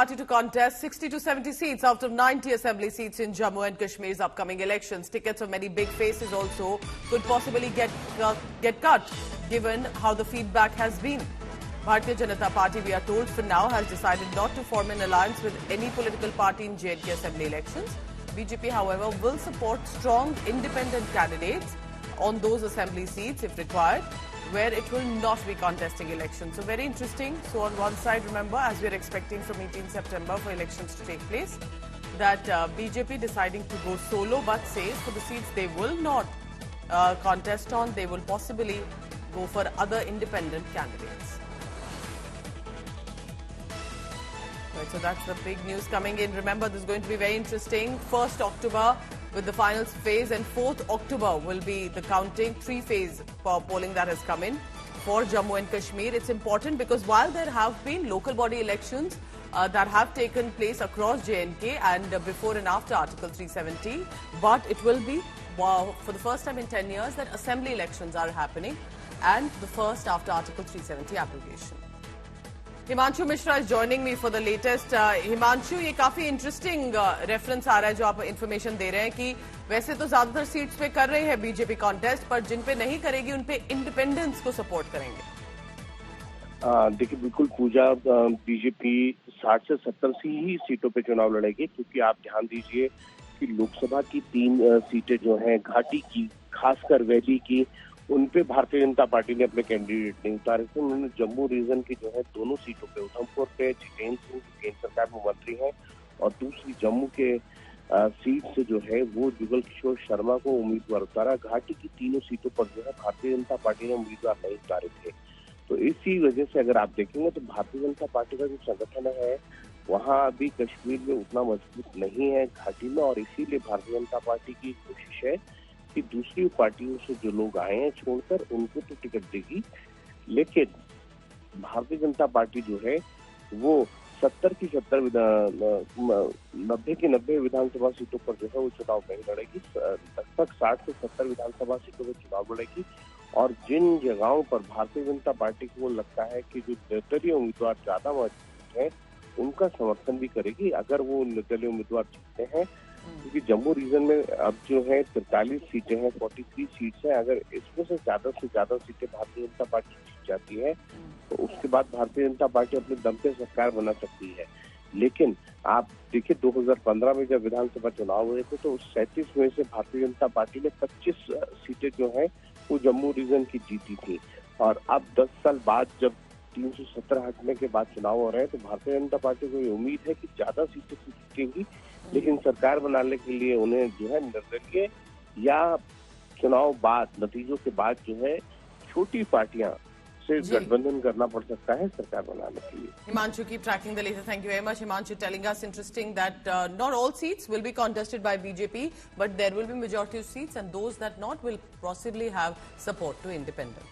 party to contest 60 to 70 seats out of 90 assembly seats in Jammu and Kashmir's upcoming elections. Tickets of many big faces also could possibly get cut, given how the feedback has been. Bharatiya Janata Party, we are told, for now has decided not to form an alliance with any political party in J&K assembly elections. BJP, however, will support strong independent candidates on those assembly seats if required, where it will not be contesting elections. So very interesting. So on one side, remember, as we are expecting from 18 September for elections to take place, that BJP deciding to go solo, but says for the seats they will not contest on, they will possibly go for other independent candidates. Right, so that's the big news coming in. Remember, this is going to be very interesting. 1st October with the final phase, and 4th October will be the counting. 3-phase polling that has come in for Jammu and Kashmir. It's important because while there have been local body elections that have taken place across J&K and before and after Article 370, but it will be for the first time in 10 years that assembly elections are happening, and the first after Article 370 abrogation. Himanshu Mishra is joining me for the latest. Himanshu, ये काफी interesting reference आ रहा है जो आप information दे रहे हैं कि वैसे तो ज्यादातर सीट्स पे कर रहे हैं बीजेपी कॉन्टेस्ट, पर जिन पे नहीं करेगी उन पे इंडिपेंडेंस को सपोर्ट करेंगे। देखिए, बिल्कुल पूजा, बीजेपी 60 से 70 ही सीटों पे चुनाव लड़ेगी, क्योंकि आप ध्यान दीजिए कि लोकसभा की 3 सीटें जो हैं घाटी की, खासकर वैली की, उन पे भारतीय जनता पार्टी ने अपने कैंडिडेट नहीं उतारे थे। उन्होंने जम्मू रीजन की जो है दोनों सीटों पे, उधमपुर पे जितेंद्र सिंह केंद्र सरकार में मंत्री हैं, और दूसरी जम्मू के सीट से जो है वो जुगल किशोर शर्मा को उम्मीदवार उतारा। घाटी की तीनों सीटों पर जो है भारतीय जनता पार्टी ने उम्मीदवार नहीं उतारे थे। तो इसी वजह से अगर आप देखेंगे तो भारतीय जनता पार्टी का जो संगठन है वहाँ अभी कश्मीर में उतना मजबूत नहीं है घाटी में, और इसीलिए भारतीय जनता पार्टी की कोशिश है कि दूसरी पार्टियों से जो लोग आए हैं छोड़कर उनको तो टिकट देगी, लेकिन भारतीय जनता पार्टी जो है वो 70 की 70 90 की 90 विधानसभा सीटों पर जो है वो चुनाव नहीं लड़ेगी। लगभग 60 से 70 विधानसभा सीटों पर चुनाव लड़ेगी, और जिन जगहों पर भारतीय जनता पार्टी को लगता है कि जो निर्दलीय उम्मीदवार ज्यादा मजबूत है उनका समर्थन भी करेगी अगर वो निर्दलीय उम्मीदवार जीतते हैं। क्योंकि जम्मू रीजन में अब जो है 43 सीटें हैं, 43 सीट्स हैं। अगर इसमें से ज्यादा सीटें भारतीय जनता पार्टी जीत जाती है तो उसके बाद भारतीय जनता पार्टी अपने दम पे सरकार बना सकती है। लेकिन आप देखिए 2015 में जब विधानसभा चुनाव हुए थे तो 37 में से भारतीय जनता पार्टी ने 25 सीटें जो है वो जम्मू रीजन की जीती थी, और अब 10 साल बाद जब 317 हटने के बाद चुनाव हो रहे हैं तो भारतीय जनता पार्टी को ये उम्मीद है कि ज्यादा सीटें जीतेंगी, लेकिन सरकार बनाने के लिए उन्हें जो है निर्दलीय या चुनाव बाद नतीजों के बाद जो है छोटी पार्टियां से गठबंधन करना पड़ सकता है सरकार बनाने के लिए। Himanshu, keep tracking the latest. Thank you very much. Himanshu telling us interesting that not all seats will be contested by BJP, but there will be majority of seats, and those that not will possibly have support to independent.